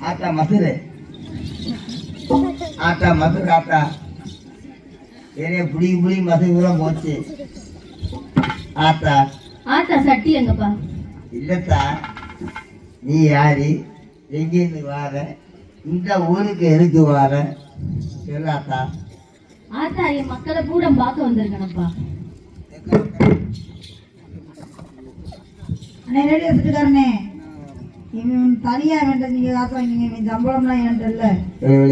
ஆத்தா மதுரை ஆத்தா மதுரை ஆத்தா நிறைய புடி மதுரை கூட போச்சு ஆத்தா. ஆத்தா சட்டி எங்கப்பா? இல்லத்தா, நீ யாரு, எங்கேருந்து வார, இந்த ஊருக்கு எதுக்கு வார சொல்லாத்தா. ஆத்தா என் மக்களை கூட பார்க்க வந்திருக்கேனப்பா. அண்ணே ரெடி வச்சுட்டுக்காரனே, இவன் தனியா வேண்டாம். நீங்க காசு வாங்கிங்க, இவன் சம்பளம்லாம் ஏன்டல்ல,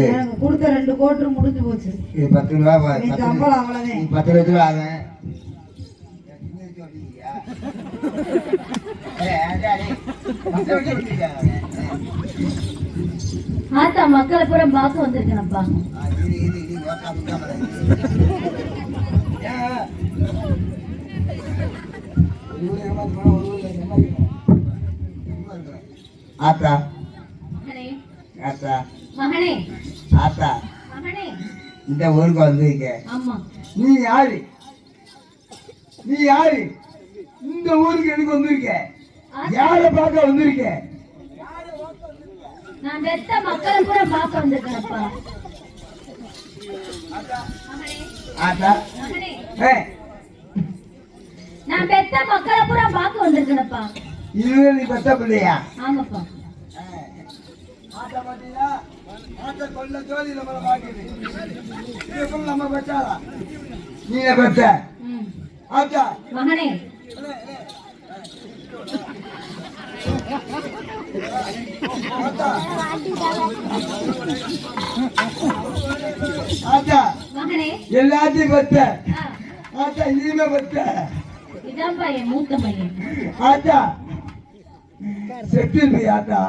எனக்கு கொடுத்த 2 கோட்டு முடிஞ்சு போச்சு. 10 ரூபா சம்பளம் அவ்வளவுதான். 10 லட்ச ரூபா ஆகும். ஆத்தா மக்களை பூரா பார்க்க வந்திருக்கேனப்பா. ஆத்தா ஆத்தா மகனே ஆத்தா மகனே இந்த ஊருக்கு வந்திருக்க. ஆமா. நீ யாரு, நீ யாரு, இந்த ஊருக்கு எதுக்கு வந்திருக்க, யாரை பார்க்க வந்திருக்க? நான் பெத்த மக்களை பூரா பார்க்க வந்திருக்கேனப்பா. ஆத்தா நான் பெத்த மக்களை பூரா பார்க்க வந்திருக்கேனப்பா. இது நீ பெத்த பிள்ளையா? ஆமாப்பா. ஆத்தா பாத்தீங்களா, ஆத்தா கொல்ல ஜோதி நம்மள பாக்குது. இது நம்ம பெற்றாளா, நீ பெற்ற ஆத்தா மகனே. ஆத்தா மகனே எல்லாத்தையும் பெற்ற ஆத்தா, இனிமே பெற்ற. இதான்பா என் மூத்த பையன். ஆத்தா செட்டில் போய் ஆத்தா.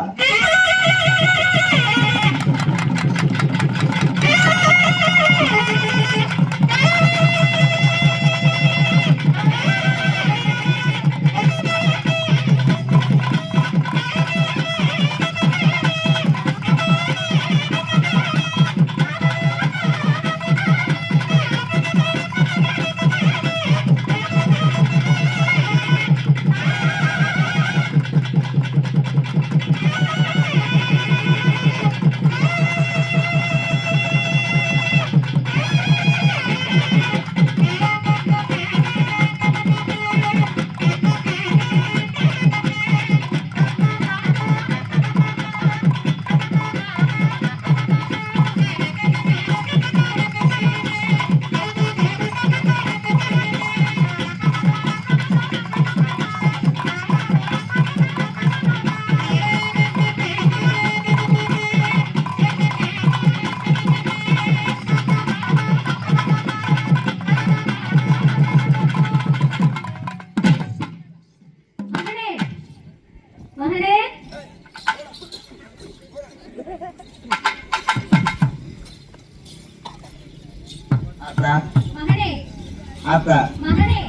ஆத்தா மகனே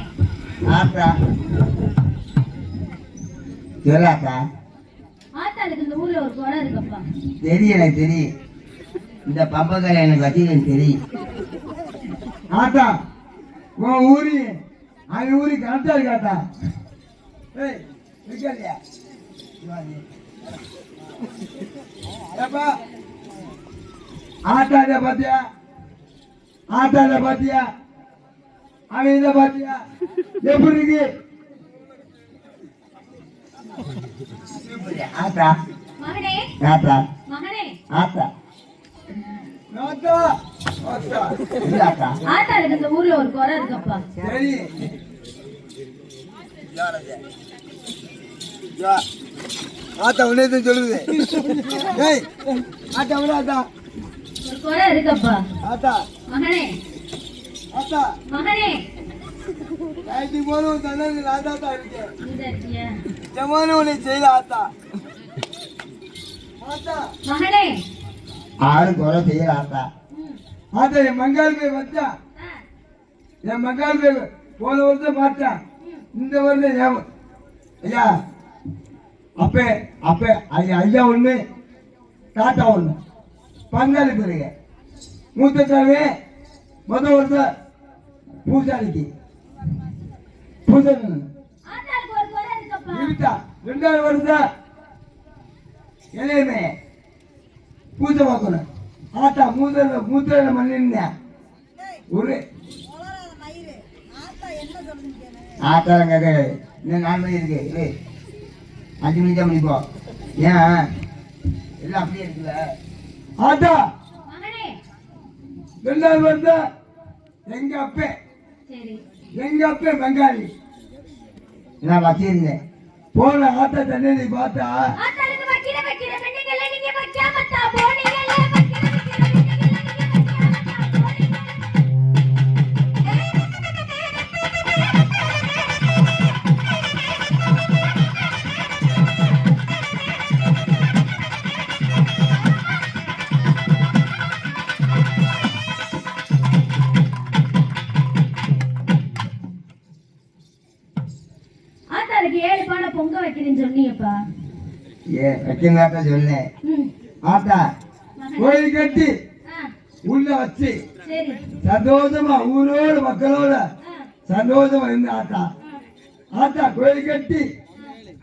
ஆத்தா சொல்லாத்தா. ஆத்தாளுக்கு இந்த ஊர்ல ஒரு குறை இருக்கப்பா. தெரியும், எனக்கு தெரியும். இந்த பம்பங்களை எனக்கு வச்சு எனக்கு தெரியும். ஆத்தா உன் ஊரு அவன் ஊரு கரெக்டா இருக்காத்தா. ஆத்தாத பாத்தியா, ஆத்தாத பாத்தியா, அவன் இதை பாத்தியா எப்படி இருக்கு? ஆத்தா மகனே ஆத்தா மகனே ஆத்தா ஆத்தா ஆத்தா ஆத்தாளுக்கு இந்த ஊர்ல ஒரு குறை இருக்கப்பா. சரி ஆத்தா உன்னே சொல்லுது. ஆத்தா ஆத்தா ஒரு குறை இருக்கப்பா. ஆத்தா மகனே ஆத்தா மகனே போனும் தந்தது ஆத்தா தான் இருக்கேன். இந்த இருக்கியா ஜமானு உன்னை செய்த ஆத்தா. ஆத்தா மகனே ஆறு குறை செய்யல ஆத்தா. ஆத்தா என் மங்காள் போய் வச்சா, என் மங்காள் போய் போன வருஷம் பார்த்தா, இந்த வருஷம் ஐயா அப்ப அப்ப ஐயா ஐயா ஒண்ணு தாத்தா ஒண்ணு பங்காளி பிறகு மூத்த சாமி முதல் வருஷம் பூசாரிக்கு பூசன் ஆத்தாளுக்கு ஒரு குறை இருக்கப்பா. இருக்கா. 2வது வருஷம் எதையுமே பூஜை பார்க்கணும். ஆத்தா மூத்திர மண்ணிருந்தேன் ஒரு ஆத்தாங்க இன்னும் 4 மணி இருக்கு. இல்லை 5 மணி தான் முடிப்போ. ஏன் எல்லாம் அப்படியே இருக்குல்ல. ஆத்தா மகனே 2வது வருஷ எங்க அப்பே பெங்காலி நான் வச்சிருந்தேன். போன ஆத்தா தண்ணி பார்த்தா ஆத்தாளுக்கு வைக்கிற பெண்ணுங்கள நீங்க வைக்காமத்தா போனீங்கல வைக்கிற பெண்ணுங்கள நீங்க ஆத்தாளுக்கு 7 பானை பொங்க வைக்கிறேன்னு சொன்னீங்கப்பா. வைக்கங்காட்ட சொன்னேன். ஆத்தா கோயில் கட்டி உள்ள வச்சு சரி சந்தோஷமா ஊரோட மக்களோட சந்தோஷமா இருந்து ஆத்தா ஆத்தா கோயில் கட்டி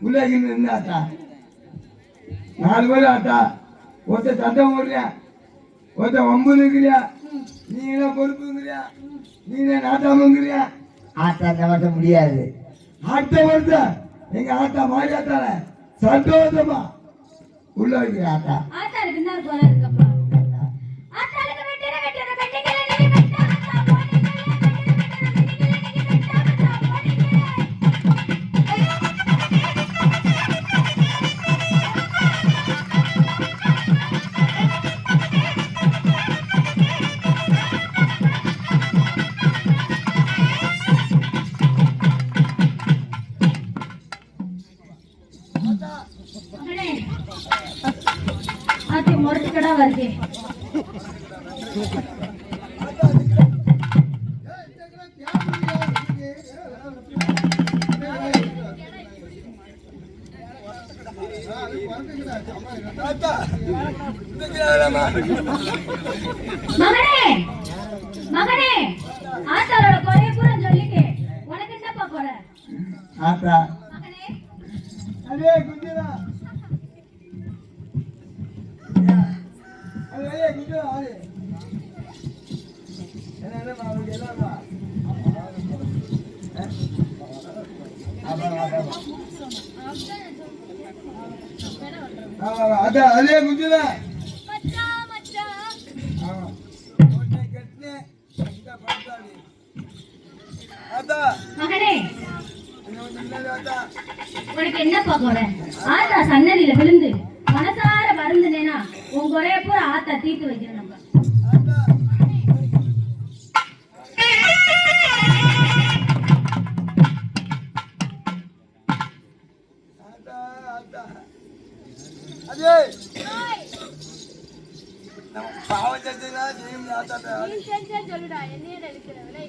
உள்ள இருந்து ஆத்தா 4 பேர் ஆத்தா ஒருத்த சட்டம் போடுறியா ஒருத்த வம்பு இருக்கிறியா நீ என்ன பொறுப்புங்கிறியா நீ என்ன நாட்டாமங்கிறியா ஆத்தா நடத்த முடியாது. ஆட்ட வருத எங்க ஆத்தா மாறி ஆத்தால சந்தோஷமா உள்ள வைக்கிற ஆத்தா ஆத்தாளுக்கு என்ன குறை இருக்குப்பா. ஆத்தாளுக்கு வெட்டிற பெண்ணுங்கள நீங்க வைக்காமத்தா போனீங்கல மகனே ஆத்தி முரட்டுக்கடா வருது. மகனே மகனே ஆத்தாளோட குறைய பூரா சொல்லிட்டு உனக்கு என்னப்பா குறை. ஆத்தா மகனே அதே குஞ்சரா அதே குஞ்சரா அதே என்ன அவங்களுக்கு என்னப்பா அதான் அதே குஞ்சரா மகனே உனக்கு என்னப்பா குறை. ஆத்தா சன்னதியில விழுந்து மனசார வருந்துனேனா உன் குறைய பூரா ஆத்தா தீர்த்து வைக்கிறேன். நம்ம சொல்லுடா என்னைய எடுக்கிறவளை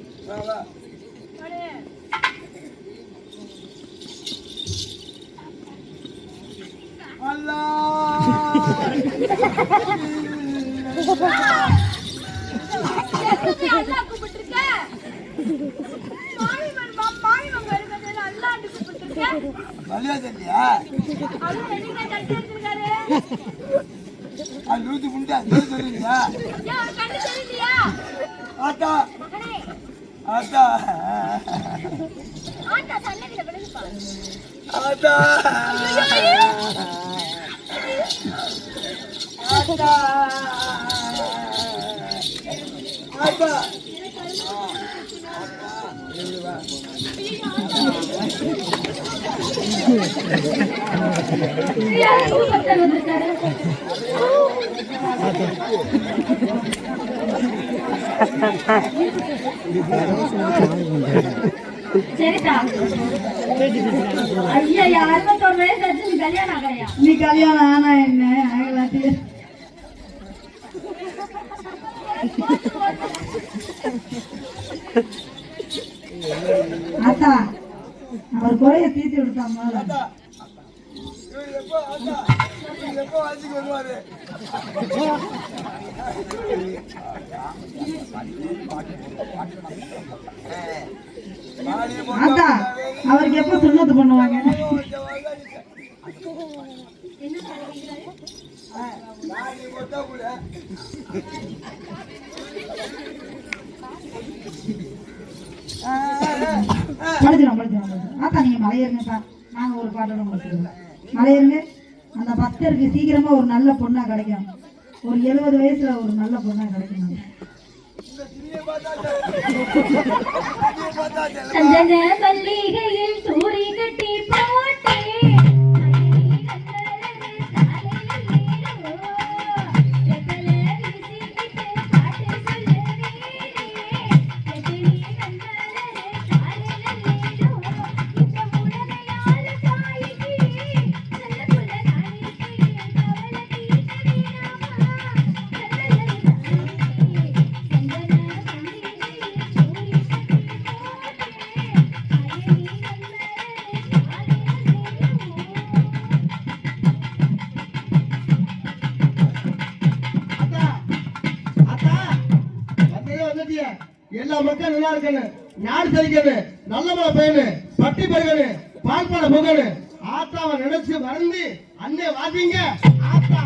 சரிதா ஐயா 61 வயசு ஆச்சு நீ கல்யாணம் ஆகலையா? நீ கல்யாணம் ஆனா என்ன ஆகலாட்டி ஆத்தா அவர் குறைய தீர்த்து விடுத்தாமா. ஆத்தா அவருக்கு எப்ப சுண்ணத்து பண்ணுவாங்க? என்ன ஆத்தா நீங்க மலையேறுங்கப்பா. நாங்க ஒரு பாட்டோட முடிச்சுக்கிறோம். மலையேறுங்க. அந்த பக்தருக்கு சீக்கிரமா ஒரு நல்ல பொண்ணா கிடைக்கும். ஒரு 70 வயசுல ஒரு நல்ல பொண்ணா கிடைக்கும். சந்தன மல்லிகையில் சூரி கட்டி போட்டே எல்லா மக்கள் நல்லா இருக்கணும், நாடு செழிக்கணும், நல்ல மழை பெய்யணும், பட்டி பெருகணும், பால்பட போகணும். ஆத்தாவை நினைச்சு மறந்து அண்ணே வாசிங்க. ஆத்தா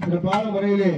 சிறப்பான முறையிலே